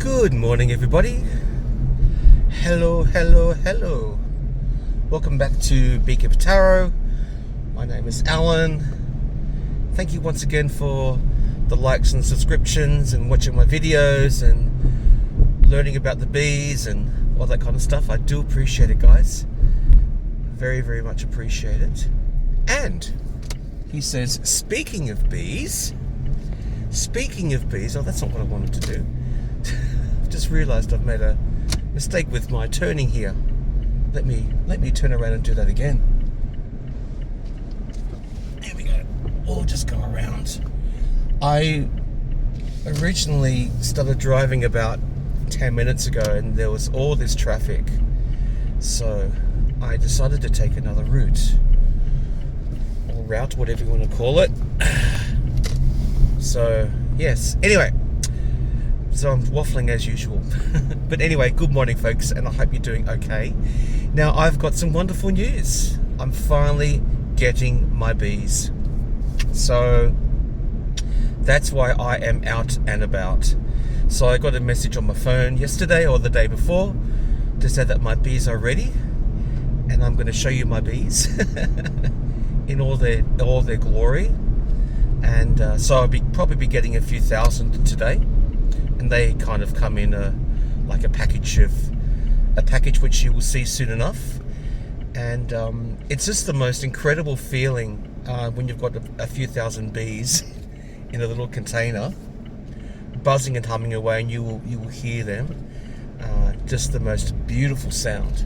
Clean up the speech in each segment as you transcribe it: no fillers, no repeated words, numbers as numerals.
Good morning, everybody. Hello. Welcome back to Beekeeper Tarot. My name is Alan. Thank you once again for the likes and subscriptions and watching my videos and learning about the bees and all that kind of stuff. I do appreciate it, guys. Very much appreciate it. And he says, speaking of bees, oh, that's not what I wanted to do. I've just realized I've made a mistake with my turning here. Let me turn around and do that again. There we go. We'll just go around. I originally started driving about 10 minutes ago and there was all this traffic. So I decided to take another route. Or route, whatever you want to call it. So, yes. Anyway. So I'm waffling as usual. But anyway, good morning, folks, and I hope you're doing okay. Now, I've got some wonderful news. I'm finally getting my bees. So that's why I am out and about. So I got a message on my phone yesterday or the day before to say that my bees are ready, and I'm going to show you my bees in all their glory. And so I'll probably be getting a few thousand today. And they kind of come in like a package which you will see soon enough. And it's just the most incredible feeling when you've got a few thousand bees in a little container, buzzing and humming away, and you will hear them. Just the most beautiful sound.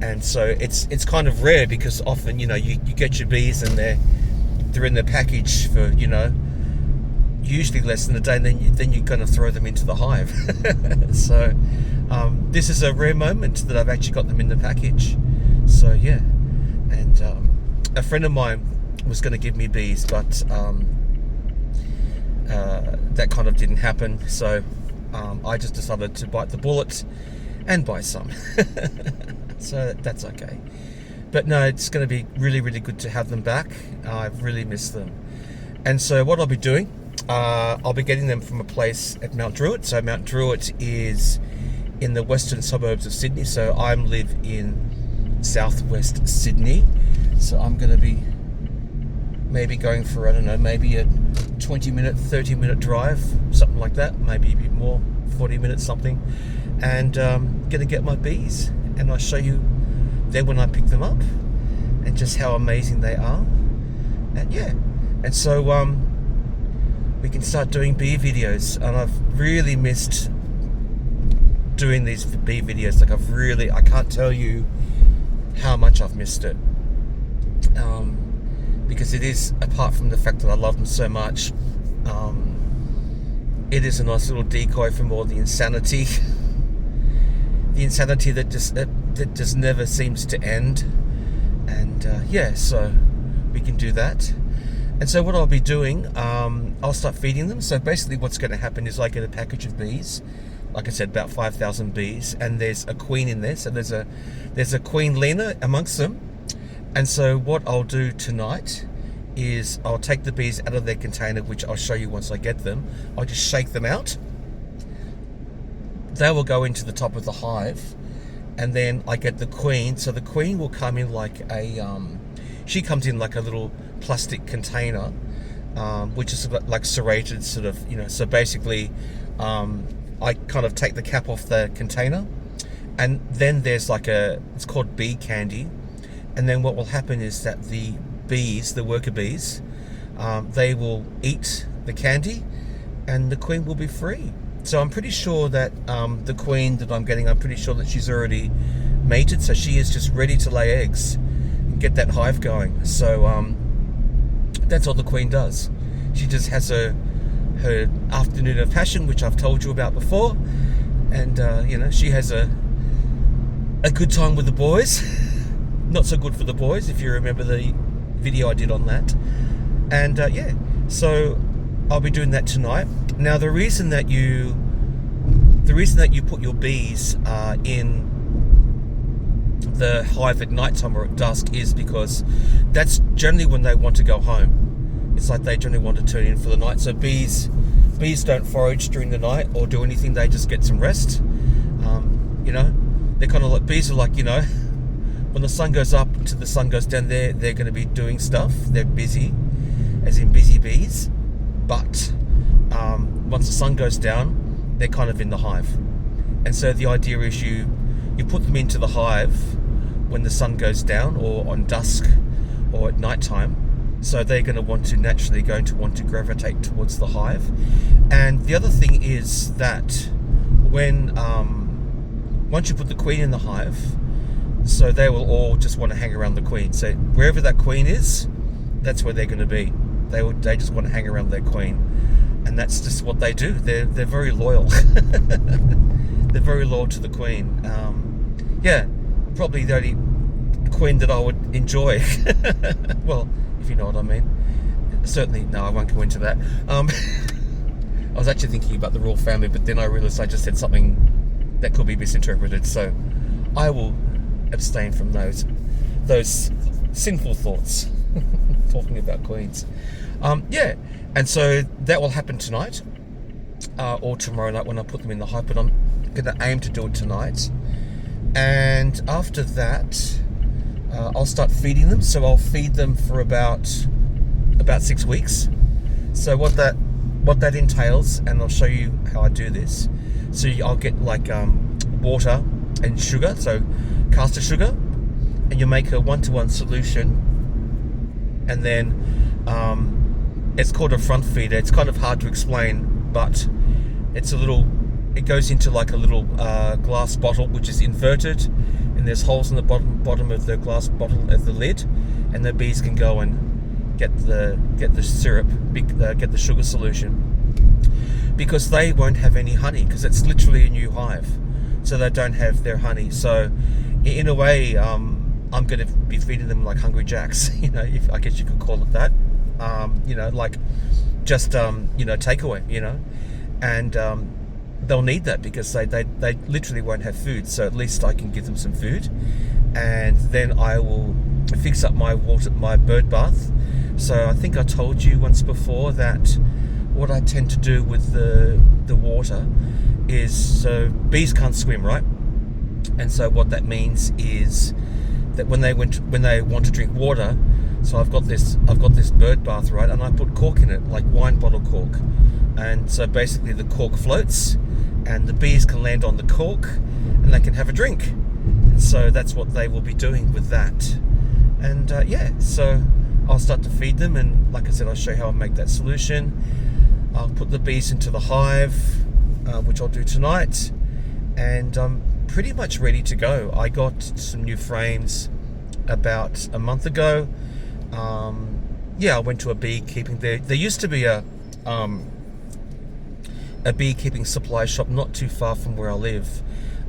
And so it's kind of rare because often you get your bees and they're in the package for usually less than a day, and then you're going to throw them into the hive. So this is a rare moment that I've actually got them in the package. So yeah, and a friend of mine was going to give me bees, but that kind of didn't happen. So I just decided to bite the bullet and buy some. So that's okay. But no, it's going to be really good to have them back. I've really missed them. And so what I'll be doing, I'll be getting them from a place at Mount Druitt. So Mount Druitt is in the western suburbs of Sydney. So I live in southwest Sydney. So I'm going to be maybe going for, I don't know, maybe a 20-minute, 30-minute drive, something like that. Maybe a bit more, 40 minutes something. And going to get my bees. And I'll show you then when I pick them up and just how amazing they are. And yeah. And so we can start doing bee videos, and I've really missed doing these bee videos. Like I can't tell you how much I've missed it, because it is, apart from the fact that I love them so much, it is a nice little decoy from all the insanity that just never seems to end. And yeah, so we can do that. And so what I'll be doing, I'll start feeding them. So basically what's going to happen is I get a package of bees, like I said, about 5,000 bees, and there's a queen in there. So there's a queen Lena amongst them. And so what I'll do tonight is I'll take the bees out of their container, which I'll show you once I get them. I'll just shake them out. They will go into the top of the hive, and then I get the queen. So the queen will come in like she comes in like a little plastic container, which is like serrated, sort of, so basically I kind of take the cap off the container, and then there's it's called bee candy. And then what will happen is that the bees, the worker bees, they will eat the candy, and the queen will be free. So I'm pretty sure that the queen that I'm getting, I'm pretty sure that she's already mated, so she is just ready to lay eggs and get that hive going. So that's all the queen does. She just has her afternoon of passion, which I've told you about before, and she has a good time with the boys. Not so good for the boys, if you remember the video I did on that. And yeah, so I'll be doing that tonight. Now the reason that you put your bees in the hive at night time or at dusk is because that's generally when they want to go home. It's like they generally want to turn in for the night. So bees bees don't forage during the night or do anything. They just get some rest. You know, they're kind of like, bees are like, you know, when the sun goes up to the sun goes down, they're going to be doing stuff. They're busy, as in busy bees. But once the sun goes down, they're kind of in the hive. And so the idea is you put them into the hive when the sun goes down, or on dusk, or at night time. So they're going to want to gravitate towards the hive. And the other thing is that when once you put the queen in the hive, so they will all just want to hang around the queen. So wherever that queen is, that's where they're going to be. They just want to hang around their queen, and that's just what they do. They're very loyal. They're very loyal to the queen. Yeah, probably the only queen that I would enjoy. Well, if you know what I mean. Certainly, no, I won't go into that. I was actually thinking about the royal family, but then I realised I just said something that could be misinterpreted. So I will abstain from those sinful thoughts. Talking about queens. Yeah, and so that will happen tonight or tomorrow night when I put them in the hive, but I'm going to aim to do it tonight. And after that, I'll start feeding them. So I'll feed them for about 6 weeks. So what that entails, and I'll show you how I do this. So I'll get like water and sugar, so caster sugar, and you make a 1-to-1 solution, and then it's called a front feeder. It's kind of hard to explain, but it goes into like a little glass bottle which is inverted, and there's holes in the bottom of the glass bottle of the lid, and the bees can go and get the syrup, get the sugar solution, because they won't have any honey, because it's literally a new hive, so they don't have their honey. So in a way, I'm going to be feeding them like Hungry Jacks, you know, if I guess you could call it that. You know, like just you know, takeaway, you know, and they'll need that because they literally won't have food. So at least I can give them some food, and then I will fix up my bird bath. So I think I told you once before that what I tend to do with the water is, so bees can't swim, right? And so what that means is that when they want to drink water, so I've got this bird bath, right, and I put cork in it, like wine bottle cork, and so basically the cork floats, and the bees can land on the cork, and they can have a drink. And so that's what they will be doing with that. And yeah, so I'll start to feed them, and like I said, I'll show you how I make that solution. I'll put the bees into the hive, which I'll do tonight, and I'm pretty much ready to go. I got some new frames about a month ago. Yeah, I went to a beekeeping. There used to be a beekeeping supply shop not too far from where I live,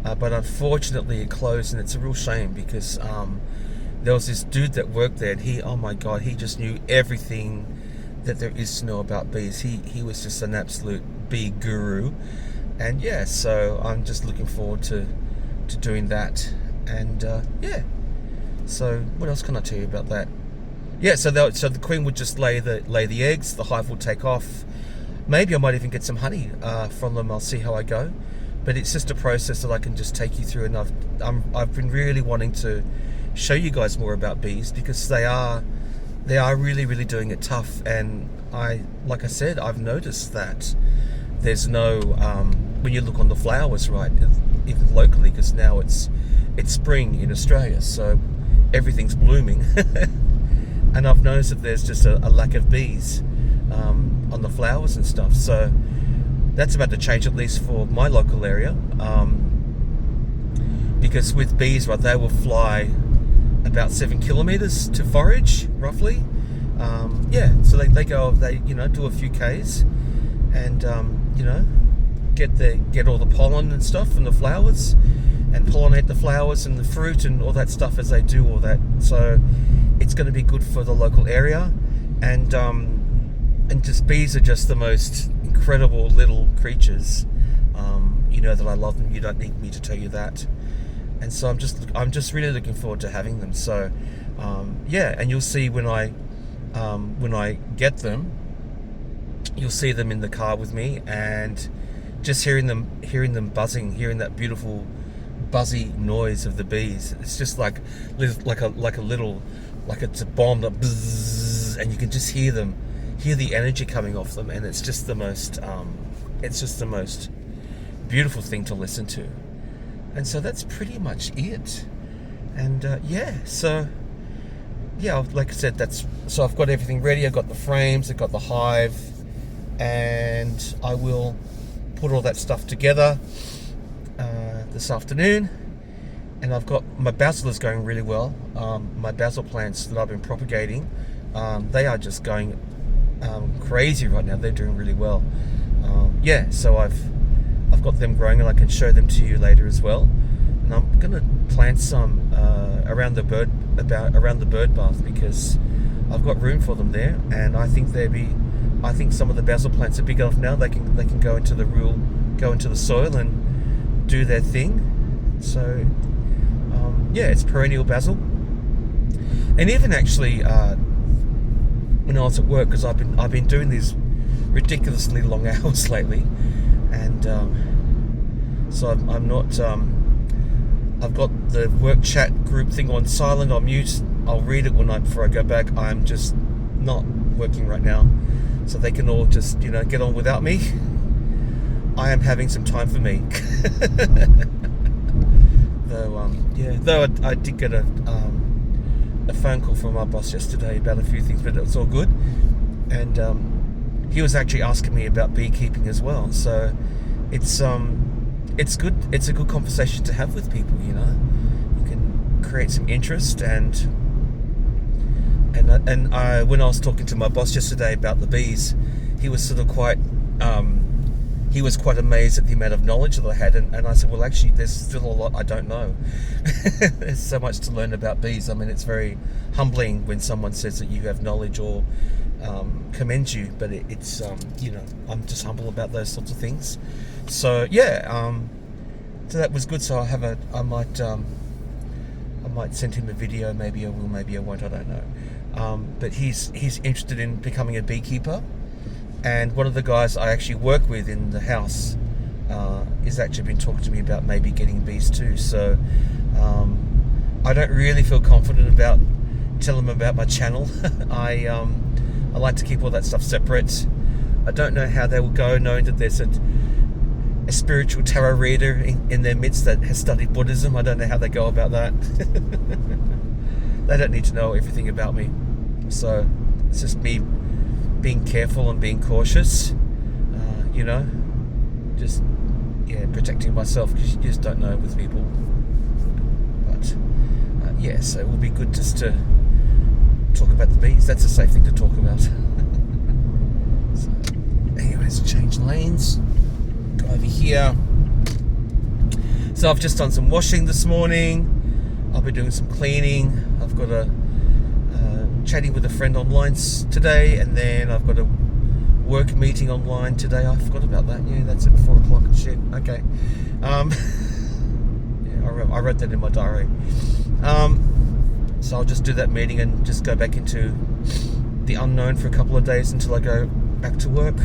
but unfortunately it closed, and it's a real shame because there was this dude that worked there, and he, oh my god, he just knew everything that there is to know about bees. He was just an absolute bee guru. And yeah, so I'm just looking forward to doing that. And yeah, so what else can I tell you about that? Yeah, so the queen would just lay the eggs. The hive will take off. Maybe I might even get some honey from them. I'll see how I go. But it's just a process that I can just take you through. And I've been really wanting to show you guys more about bees, because they are really, really doing it tough. And like I said, I've noticed that there's no when you look on the flowers, right, even locally, because now it's spring in Australia, so everything's blooming. And I've noticed that there's just a lack of bees on the flowers and stuff. So that's about to change, at least for my local area, because with bees, right, they will fly about 7 kilometers to forage, roughly. Yeah, so they go, you know, do a few Ks, and you know, get all the pollen and stuff from the flowers, and pollinate the flowers and the fruit and all that stuff as they do all that. So it's going to be good for the local area, and just bees are just the most incredible little creatures. You know that I love them. You don't need me to tell you that. And so I'm just really looking forward to having them. So yeah, and you'll see when I get them, you'll see them in the car with me, and just hearing them buzzing, hearing that beautiful buzzy noise of the bees. It's just like a little, like it's a bomb that bzzz, and you can just hear the energy coming off them, and it's just the most beautiful thing to listen to. And so that's pretty much it. And like I said, so I've got everything ready. I've got the frames, I've got the hive, and I will put all that stuff together this afternoon. And I've got my basil is going really well. My basil plants that I've been propagating, they are just going crazy right now. They're doing really well. So I've got them growing, and I can show them to you later as well. And I'm gonna plant some around the bird bath, because I've got room for them there, and I think some of the basil plants are big enough now. They can go into the soil and do their thing. So it's perennial basil. And even actually when I was at work, because I've been doing these ridiculously long hours lately, and so I'm not. I've got the work chat group thing on silent, on mute. I'll read it before I go back. I'm just not working right now, so they can all just get on without me. I am having some time for me. Though I did get a phone call from my boss yesterday about a few things, but it was all good. And he was actually asking me about beekeeping as well. So it's good. It's a good conversation to have with people. You can create some interest, and when I was talking to my boss yesterday about the bees, he was sort of quite amazed at the amount of knowledge that I had, and I said, well, actually, there's still a lot I don't know. There's so much to learn about bees. I mean, it's very humbling when someone says that you have knowledge or commends you, but it's I'm just humble about those sorts of things. So so that was good. So I might send him a video. Maybe I will, maybe I won't. I don't know. But he's interested in becoming a beekeeper. And one of the guys I actually work with in the house has actually been talking to me about maybe getting bees too. So I don't really feel confident about telling them about my channel. I like to keep all that stuff separate. I don't know how they will go, knowing that there's a spiritual tarot reader in their midst that has studied Buddhism. I don't know how they go about that. They don't need to know everything about me. So it's just me being careful and being cautious, just protecting myself, because you just don't know with people. But so it will be good just to talk about the bees. That's a safe thing to talk about. So, anyways, change lanes. Go over here. So I've just done some washing this morning. I'll be doing some cleaning. I've got a chatting with a friend online today, and then I've got a work meeting online today. I forgot about that. Yeah, that's at 4 o'clock. Shit. Okay. I wrote that in my diary. So I'll just do that meeting and just go back into the unknown for a couple of days until I go back to work.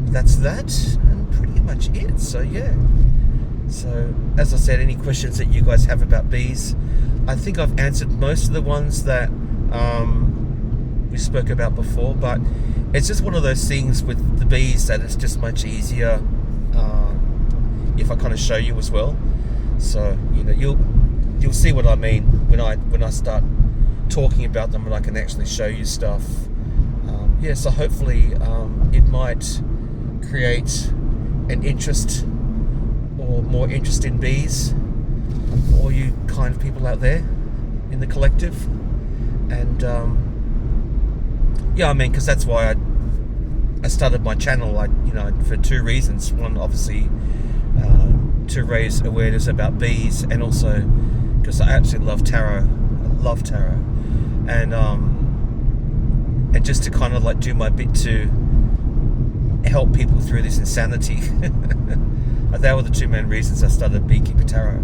That's that, and pretty much it. So So as I said, any questions that you guys have about bees, I think I've answered most of the ones that we spoke about before, but it's just one of those things with the bees that it's just much easier if I kind of show you as well. So you'll see what I mean when I start talking about them, and I can actually show you stuff. So hopefully it might create an interest or more interest in bees for all you kind of people out there in the collective. And because that's why I started my channel, for two reasons. One, obviously, to raise awareness about bees, and also because I absolutely love tarot. I love tarot, and just to kind of like do my bit to help people through this insanity. That were the two main reasons I started Beekeeper Tarot.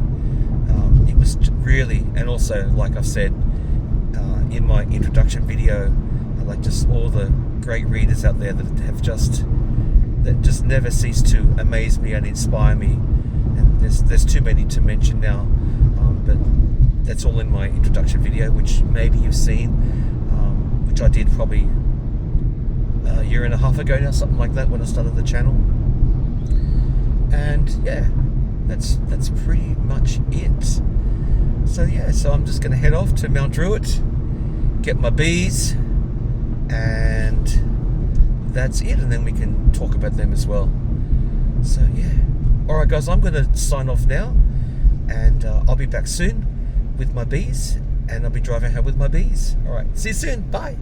It was really, and also, like I've said in my introduction video, like just all the great readers out there that just never cease to amaze me and inspire me. And there's too many to mention now, but that's all in my introduction video, which maybe you've seen, which I did probably a year and a half ago now, something like that, when I started the channel. And yeah, that's pretty much it. So I'm just going to head off to Mount Druitt, get my bees, and that's it, and then we can talk about them as well. So yeah, alright guys, I'm going to sign off now, and I'll be back soon with my bees, and I'll be driving home with my bees. Alright, see you soon, bye.